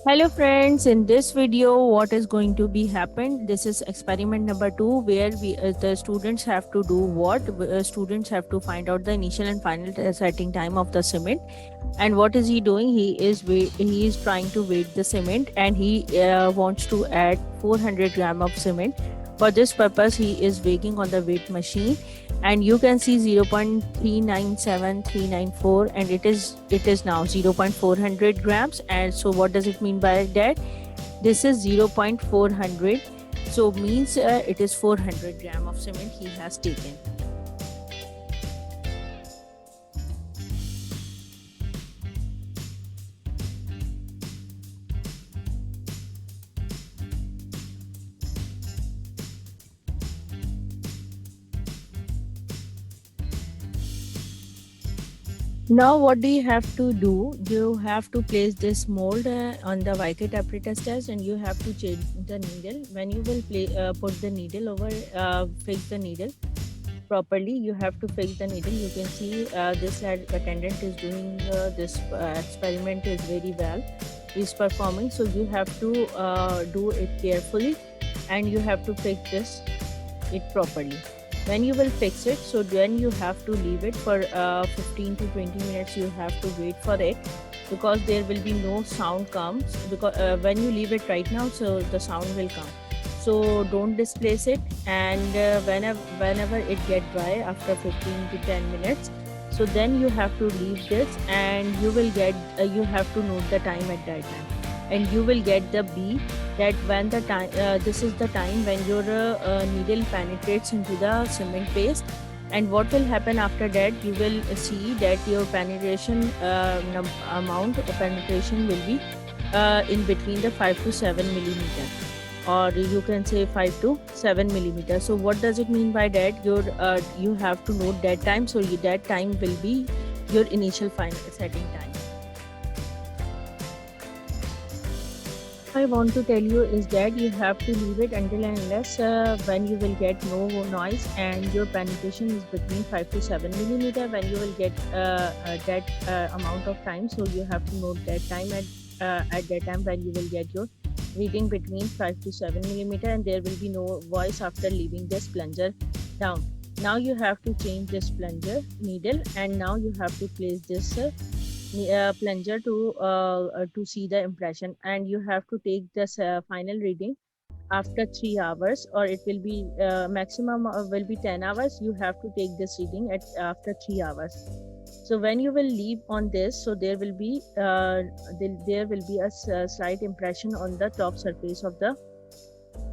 Hello friends, in this video what is going to be happened, this is experiment number 2 where the students have to do what. Students have to find out the initial and final setting time of the cement. And what is he doing? He is trying to weight the cement, and he wants to add 400 gram of cement. For this purpose he is weighing on the weight machine, and you can see 0.397394, and it is now 0.400 grams. And so what does it mean by that? This is 0.400, so means it is 400 gram of cement he has taken. Now, what do you have to do? You have to place this mold on the Vickett apparatus test, and you have to change the needle. When you will put the needle over, fix the needle properly. You have to fix the needle. You can see this attendant is doing this experiment is very well. Is performing, so you have to do it carefully, and you have to fix it properly. When you will fix it, so then you have to leave it for 15 to 20 minutes. You have to wait for it, because there will be no sound comes, because when you leave it right now, so the sound will come. So don't displace it, and whenever it get dry after 15 to 10 minutes, so then you have to leave this, and you will get you have to note the time at that time, and you will get the B, that when the time this is the time when your needle penetrates into the cement paste. And what will happen after that, you will see that your penetration amount of penetration will be in between the 5 to 7 millimeter, or you can say 5 to 7 millimeter. So what does it mean by that? You have to note that time, so that time will be your initial final setting time. I want to tell you is that you have to leave it until and unless when you will get no noise, and your penetration is between 5 to 7 millimeter. When you will get that amount of time, so you have to note that time at that time when you will get your reading between 5 to 7 millimeter, and there will be no voice after leaving this plunger down. Now you have to change this plunger needle, and now you have to place this plunger to see the impression, and you have to take this final reading after 3 hours, or it will be maximum will be 10 hours. You have to take this reading at after 3 hours. So when you will leave on this, so there will be a slight impression on the top surface of the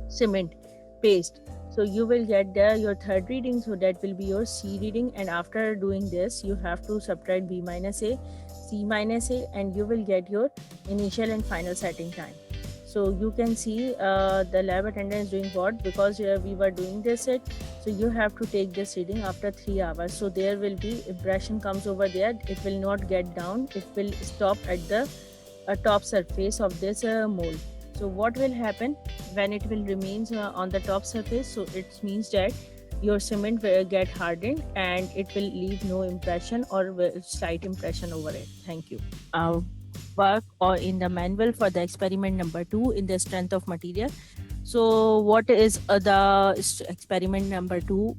cement paste. So you will get there your third reading, so that will be your C reading. And after doing this, you have to subtract B minus A, C minus A, and you will get your initial and final setting time. So you can see the lab attendant is doing what, because we were doing this it. So you have to take this reading after 3 hours. So there will be impression comes over there. It will not get down. It will stop at the top surface of this mold. So what will happen when it will remains on the top surface? So it means that your cement will get hardened, and it will leave no impression or slight impression over it. Thank you. Work or in the manual for the experiment number 2 in the strength of material. So what is the experiment number 2?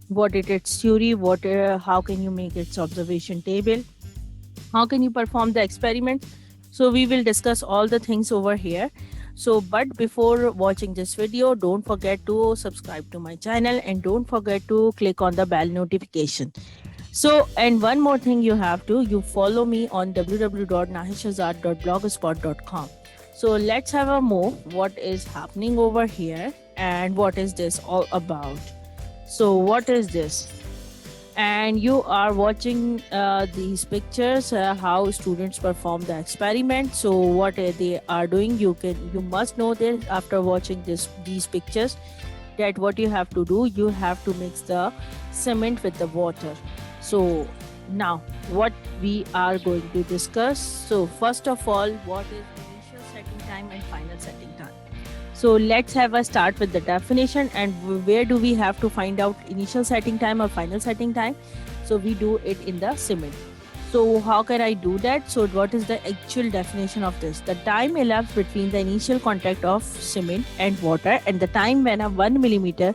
What is its theory? How can you make its observation table? How can you perform the experiment? So we will discuss all the things over here. So, but before watching this video, don't forget to subscribe to my channel, and don't forget to click on the bell notification. So, and one more thing you follow me on www.nahishazad.blogspot.com. So let's have a move. What is happening over here, and what is this all about? So what is this? And you are watching these pictures, how students perform the experiment. So what they are doing, you must know this after watching these pictures, that what you have to do, you have to mix the cement with the water. So now what we are going to discuss. So first of all, what is initial setting time and final setting time? So let's have a start with the definition, and where do we have to find out initial setting time or final setting time? So we do it in the cement. So how can I do that? So what is the actual definition of this? The time elapsed between the initial contact of cement and water and the time when a 1 millimeter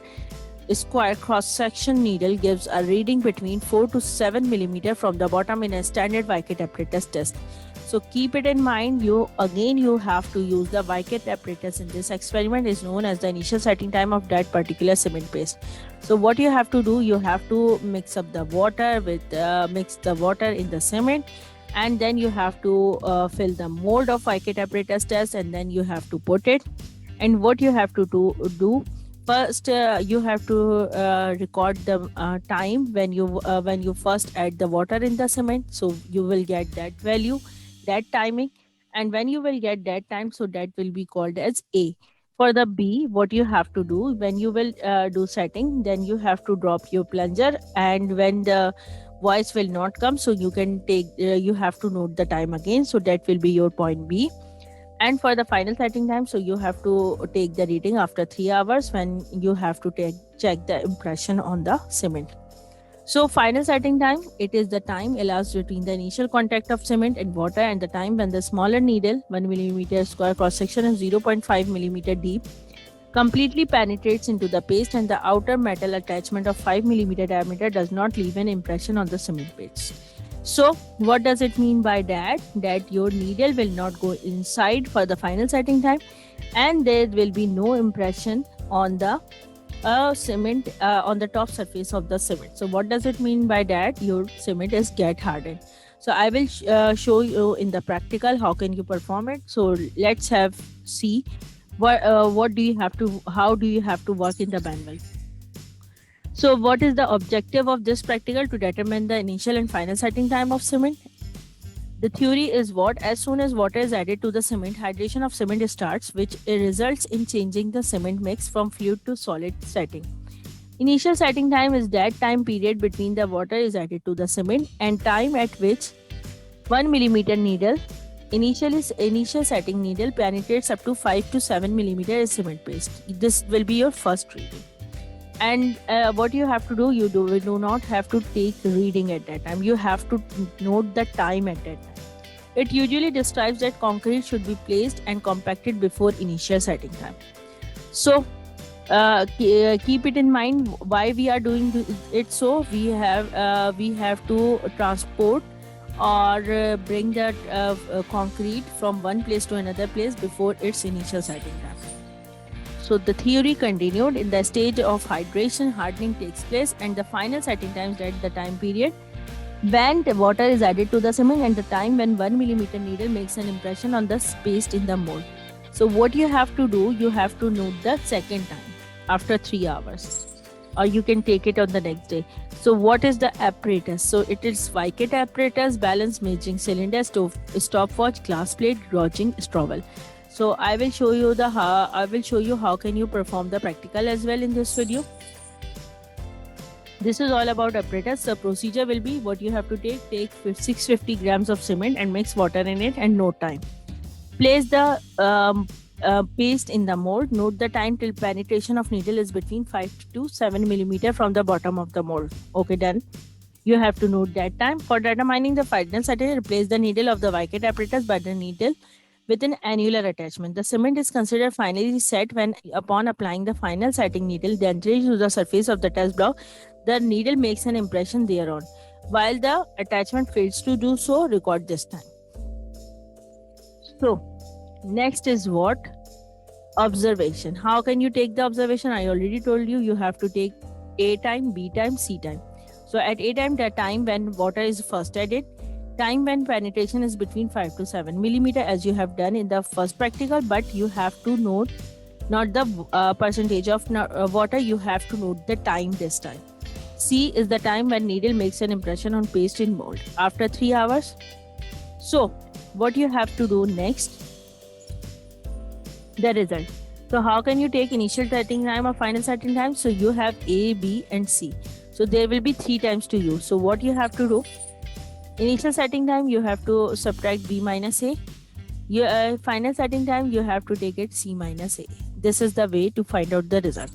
square cross-section needle gives a reading between 4 to 7 millimeter from the bottom in a standard Vickers apparatus test. So keep it in mind, you have to use the Vickers apparatus in this experiment is known as the initial setting time of that particular cement paste. So what you have to do, you have to mix up the water mix the water in the cement, and then you have to fill the mold of Vickers apparatus test, and then you have to put it. And what you have to do first, you have to record the time when you first add the water in the cement, so you will get that value, that timing. And when you will get that time, so that will be called as A. For the B, what you have to do, when you will do setting, then you have to drop your plunger, and when the voice will not come, so you can take you have to note the time again, so that will be your point B. And for the final setting time, so you have to take the reading after 3 hours when you have to check the impression on the cement. So final setting time, it is the time elapsed between the initial contact of cement and water and the time when the smaller needle, 1 millimeter square cross section and 0.5 millimeter deep, completely penetrates into the paste and the outer metal attachment of 5 millimeter diameter does not leave an impression on the cement paste. So what does it mean by that? That your needle will not go inside for the final setting time, and there will be no impression on the cement on the top surface of the cement. So what does it mean by that? Your cement is get hardened. So I will show you in the practical how can you perform it. So let's have see what do you have to, how do you have to work in the manual. So what is the objective of this practical? To determine the initial and final setting time of cement. The theory is what? As soon as water is added to the cement, hydration of cement starts, which results in changing the cement mix from fluid to solid setting. Initial setting time is that time period between the water is added to the cement and time at which 1 millimeter needle, initial setting needle, penetrates up to 5 to 7 millimeter cement paste. This will be your first reading. And what you have to do, you do not have to take reading at that time. You have to note the time at that time. It usually describes that concrete should be placed and compacted before initial setting time. So keep it in mind why we are doing it. So we have to transport or bring that concrete from one place to another place before its initial setting time. So the theory continued. In the stage of hydration, hardening takes place, and the final setting time is at the time period when the water is added to the cement and the time when 1 millimeter needle makes an impression on the paste in the mold. So what you have to do, you have to note the second time after 3 hours, or you can take it on the next day. So what is the apparatus? So it is Vickers apparatus, balance measuring cylinder, stopwatch, glass plate, gauging trowel. So I will show you how can you perform the practical as well in this video. This is all about apparatus. The procedure will be what you have to take 650 grams of cement and mix water in it and note time. Place the paste in the mold. Note the time till penetration of needle is between 5 to 7 millimeter from the bottom of the mold. Okay, done. You have to note that time. For determining the final setting, replace the needle of the Vickers apparatus by the needle with an annular attachment. The cement is considered finally set when, upon applying the final setting needle gently to the surface of the test block, the needle makes an impression thereon. While the attachment fails to do so, record this time. So, next is what? Observation. How can you take the observation? I already told you, you have to take A time, B time, C time. So at A time, the time when water is first added, time when penetration is between 5 to 7 millimeter as you have done in the first practical, but you have to note not the percentage of water, you have to note the time this time. C is the time when needle makes an impression on paste in mold after 3 hours. So what you have to do next? The result. So how can you take initial setting time or final setting time? So you have A, B and C. So there will be 3 times to use. So what you have to do? Initial setting time, you have to subtract B minus A. Your final setting time, you have to take it C minus A. This is the way to find out the result.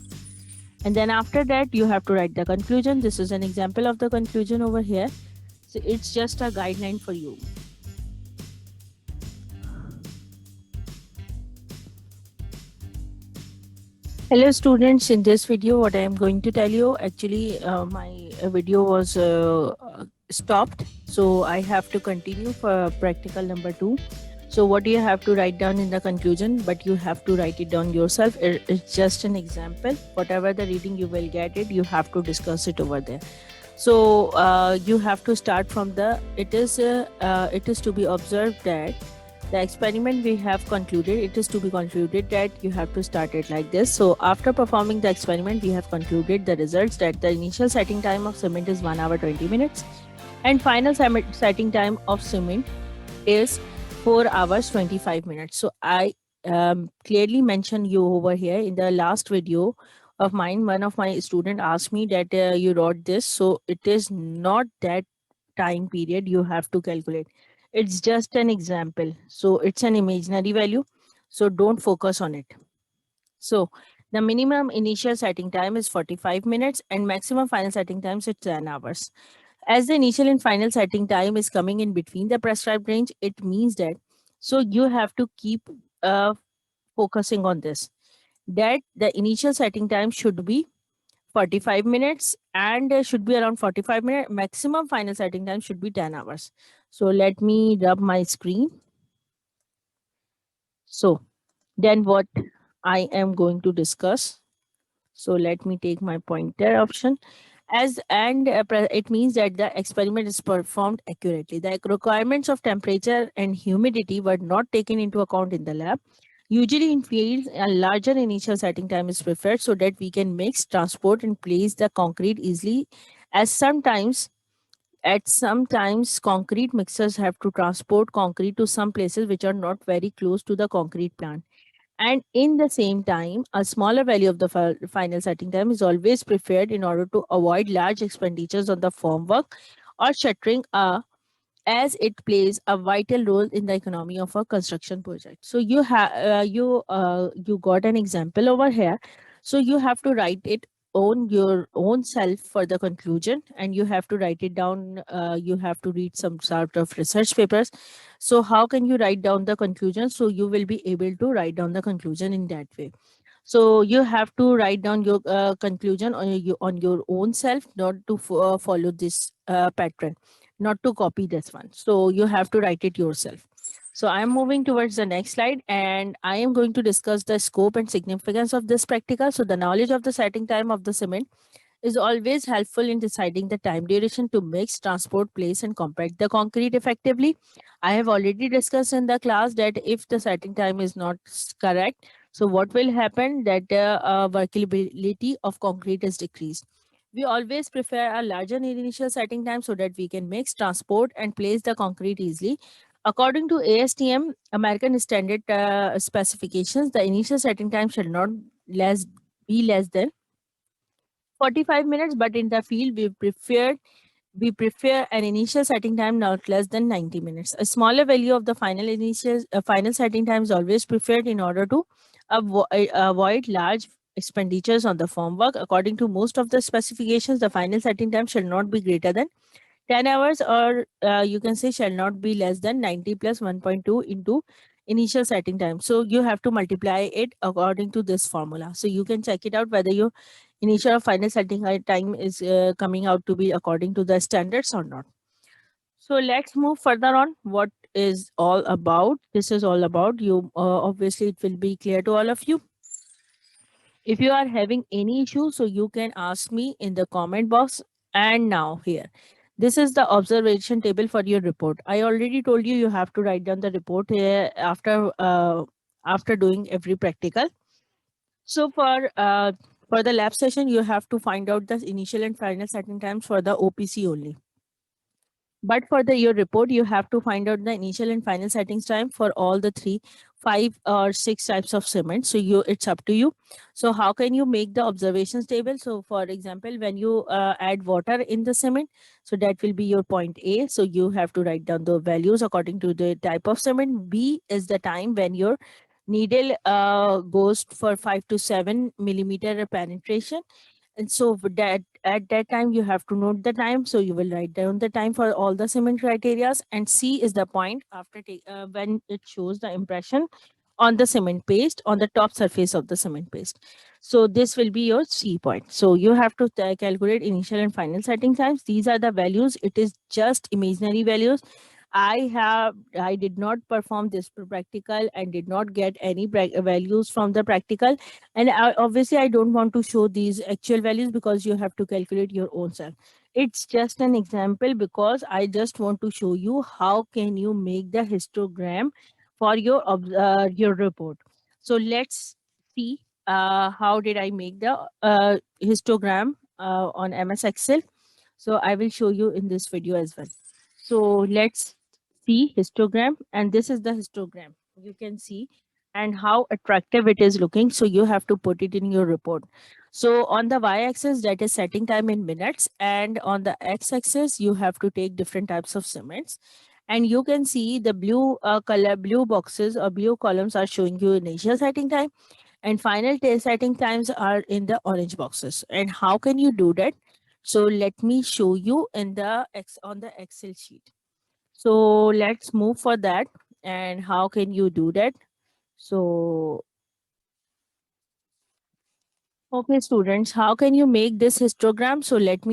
And then after that, you have to write the conclusion. This is an example of the conclusion over here. So it's just a guideline for you. Hello students, in this video what I am going to tell you, actually my video was stopped, so I have to continue for practical number 2. So what do you have to write down in the conclusion, but you have to write it down yourself. It's just an example. Whatever the reading you will get it, you have to discuss it over there. So you have to start from the, it is to be observed that the experiment we have concluded, it is to be concluded that you have to start it like this. So after performing the experiment, we have concluded the results that the initial setting time of cement is 1 hour 20 minutes and final setting time of cement is 4 hours 25 minutes. So I clearly mentioned you over here in the last video of mine. One of my student asked me that you wrote this, so it is not that time period you have to calculate. It's just an example, so it's an imaginary value, so don't focus on it. So the minimum initial setting time is 45 minutes and maximum final setting time is 10 hours. As the initial and final setting time is coming in between the prescribed range, it means that, so you have to keep focusing on this, that the initial setting time should be 45 minutes and should be around 45 minutes. Maximum final setting time should be 10 hours. So let me rub my screen. So then what I am going to discuss. So let me take my pointer option as it means that the experiment is performed accurately. The requirements of temperature and humidity were not taken into account in the lab. Usually in fields, a larger initial setting time is preferred so that we can mix, transport, and place the concrete easily, as sometimes concrete mixers have to transport concrete to some places which are not very close to the concrete plant. And in the same time, a smaller value of the final setting time is always preferred in order to avoid large expenditures on the formwork or shuttering as it plays a vital role in the economy of a construction project. So you got an example over here. So you have to write it on your own self for the conclusion, and you have to write it down. You have to read some sort of research papers. So how can you write down the conclusion? So you will be able to write down the conclusion in that way. So you have to write down your conclusion on your own self, not to follow this pattern, not to copy this one. So you have to write it yourself. So I am moving towards the next slide, and I am going to discuss the scope and significance of this practical. So the knowledge of the setting time of the cement is always helpful in deciding the time duration to mix, transport, place, and compact the concrete effectively. I have already discussed in the class that if the setting time is not correct, so what will happen, that the workability of concrete is decreased. We always prefer a larger initial setting time so that we can mix, transport, and place the concrete easily. According to ASTM, American Standard specifications, the initial setting time should not less be less than 45 minutes, but in the field we prefer an initial setting time not less than 90 minutes. A smaller value of the final setting time is always preferred in order to avoid large expenditures on the formwork. According to most of the specifications, the final setting time shall not be greater than 10 hours, or you can say shall not be less than 90 plus 1.2 into initial setting time. So you have to multiply it according to this formula. So you can check it out whether your initial or final setting time is coming out to be according to the standards or not. So let's move further on. What is all about? This is all about you. Obviously, it will be clear to all of you. If you are having any issue, so you can ask me in the comment box. And now here, this is the observation table for your report. I already told you you have to write down the report here after doing every practical. So for the lab session, you have to find out the initial and final setting times for the OPC only. But for your report, you have to find out the initial and final settings time for all the 3, 5, or 6 types of cement. So it's up to you. So how can you make the observations table? So for example, when you add water in the cement, so that will be your point A. So you have to write down the values according to the type of cement. B is the time when your needle goes for 5 to 7 millimeter penetration. And so for that, at that time, you have to note the time. So you will write down the time for all the cement criterias. And C is the point after when it shows the impression on the cement paste on the top surface of the cement paste. So this will be your C point. So you have to calculate initial and final setting times. These are the values. It is just imaginary values. I did not perform this practical and did not get any values from the practical. And obviously I don't want to show these actual values because you have to calculate your own self. It's just an example because I just want to show you how can you make the histogram for your report. So let's see how did I make the histogram on MS Excel. So I will show you in this video as well. So let's see histogram, and this is the histogram. You can see and how attractive it is looking. So you have to put it in your report. So on the y-axis, that is setting time in minutes, and on the x-axis, you have to take different types of cements. And you can see the blue boxes or blue columns are showing you initial setting time, and final setting times are in the orange boxes. And how can you do that? So let me show you in the on the Excel sheet. So let's move for that. And how can you do that? So, okay, students, how can you make this histogram? So let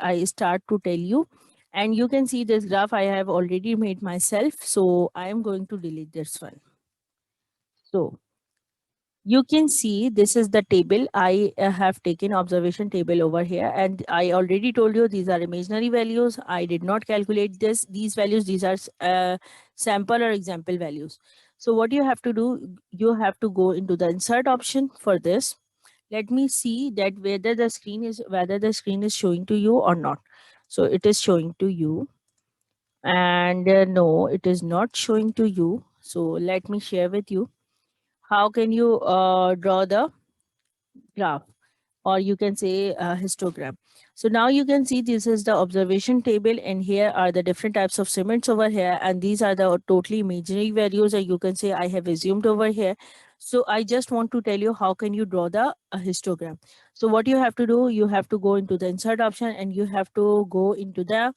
I start to tell you. And you can see this graph I have already made myself. So I am going to delete this one. So you can see this is the table. I have taken observation table over here, and I already told you these are imaginary values. I did not calculate these values. These are sample or example values. So what you have to do, you have to go into the insert option for this. Let me see that whether the screen is showing to you or not. So it is showing to you, and no, it is not showing to you. So let me share with you. How can you draw the graph, or you can say a histogram? So now you can see this is the observation table, and here are the different types of cements over here, and these are the totally imaginary values, or you can say I have assumed over here. So I just want to tell you how can you draw the histogram. So what you have to do, you have to go into the insert option, and you have to go into the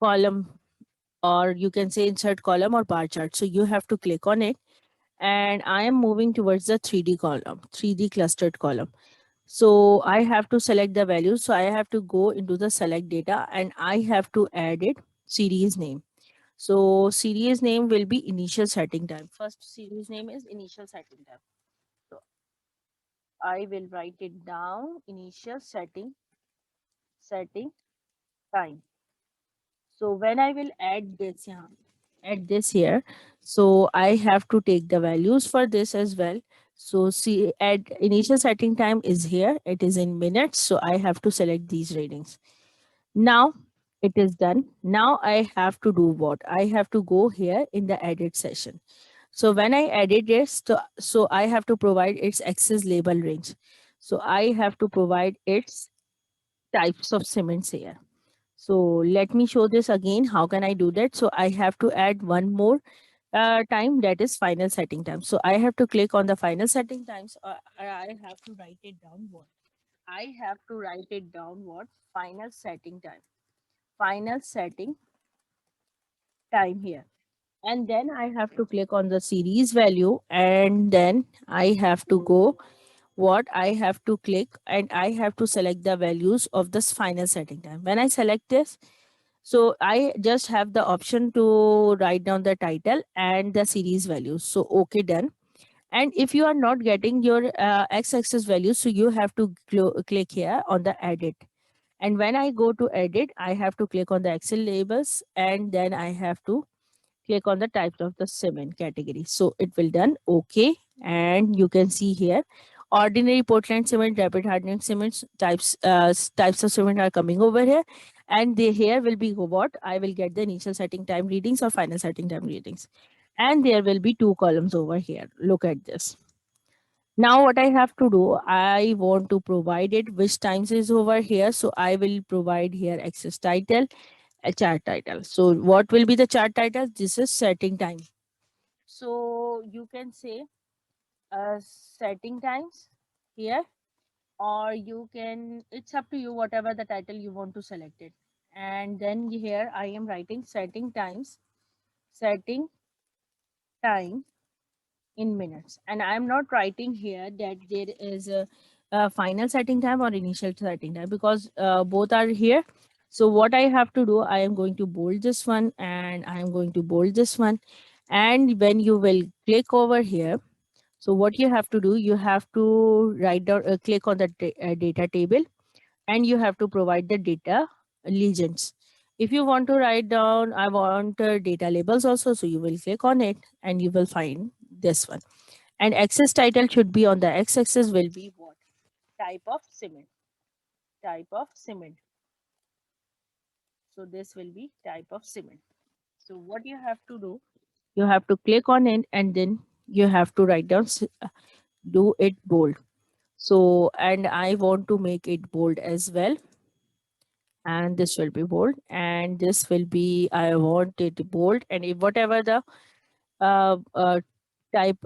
column, or you can say insert column or bar chart. So you have to click on it, and I am moving towards the 3D column, 3D clustered column. So I have to select the value. So I have to go into the select data, and I have to add it series name. So series name will be initial setting time. First series name is initial setting time. So I will write it down, initial setting time. So when I will add this here, so I have to take the values for this as well. So see, add initial setting time is here. It is in minutes. So I have to select these readings. Now it is done. Now I have to do what? I have to go here in the edit session. So when I edit this, so I have to provide its access label range. So I have to provide its types of cements here. So let me show this again. How can I do that? So I have to add one more time, that is final setting time. So I have to click on the final setting times. I have to write it down what? I have to write it down what? Final setting time. Final setting time here. And then I have to click on the series value, and then I have to go what I have to click, and I have to select the values of this final setting time. When I select this, so I just have the option to write down the title and the series values. So okay, done. And if you are not getting your x-axis values, so you have to click here on the edit. And when I go to edit, I have to click on the Excel labels, and then I have to click on the types of the cement category. So it will done. Okay. And you can see here, ordinary Portland cement, rapid hardening cements types of cement are coming over here. And they here will be what? I will get the initial setting time readings or final setting time readings. And there will be two columns over here. Look at this. Now what I have to do, I want to provide it which times is over here. So I will provide here access title, a chart title. So what will be the chart title? This is setting time. So you can say setting times here, or you can, it's up to you, whatever the title you want to select it. And then here I am writing setting time in minutes, and I'm not writing here that there is a final setting time or initial setting time, because both are here. So what I have to do, I am going to bold this one and I am going to bold this one. And when you will click over here, so what you have to do, you have to write down, click on the data table, and you have to provide the data legends. If you want to write down, I want data labels also, so you will click on it and you will find this one. And axis title should be on the x-axis will be what? Type of cement. Type of cement. So this will be type of cement. So what you have to do, you have to click on it and then you have to write down, do it bold. So, and I want to make it bold as well. And this will be bold, and this will be, I want it bold. And if whatever the uh, uh, type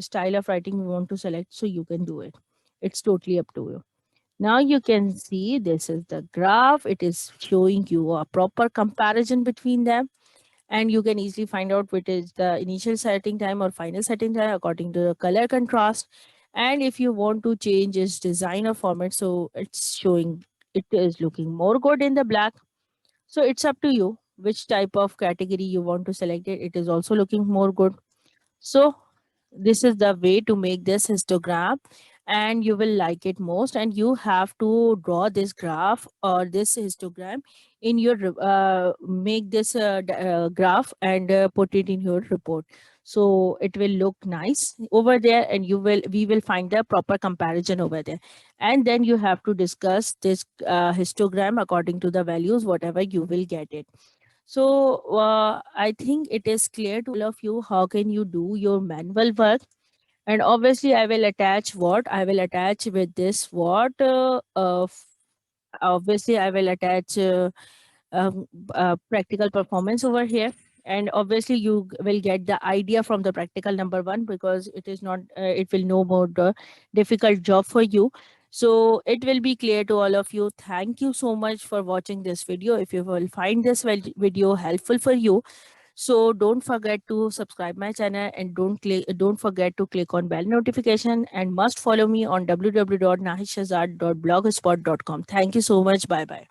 style of writing you want to select, so you can do it. It's totally up to you. Now you can see this is the graph. It is showing you a proper comparison between them, and you can easily find out which is the initial setting time or final setting time according to the color contrast. And if you want to change its design or format, so it's showing, it is looking more good in the black. So it's up to you which type of category you want to select it. It is also looking more good. So this is the way to make this histogram, and you will like it most. And you have to draw this graph or this histogram in your make this graph and put it in your report, so it will look nice over there, and we will find the proper comparison over there. And then you have to discuss this histogram according to the values whatever you will get it. So I think it is clear to all of you how can you do your manual work. And obviously, I will attach what I will attach with this what. Obviously, I will attach practical performance over here. And obviously, you will get the idea from the practical number one, because it is not. It will no more the difficult job for you. So it will be clear to all of you. Thank you so much for watching this video. If you will find this video helpful for you, so don't forget to subscribe my channel, and don't forget to click on bell notification, and must follow me on www.nahishazad.blogspot.com. Thank you so much. Bye bye.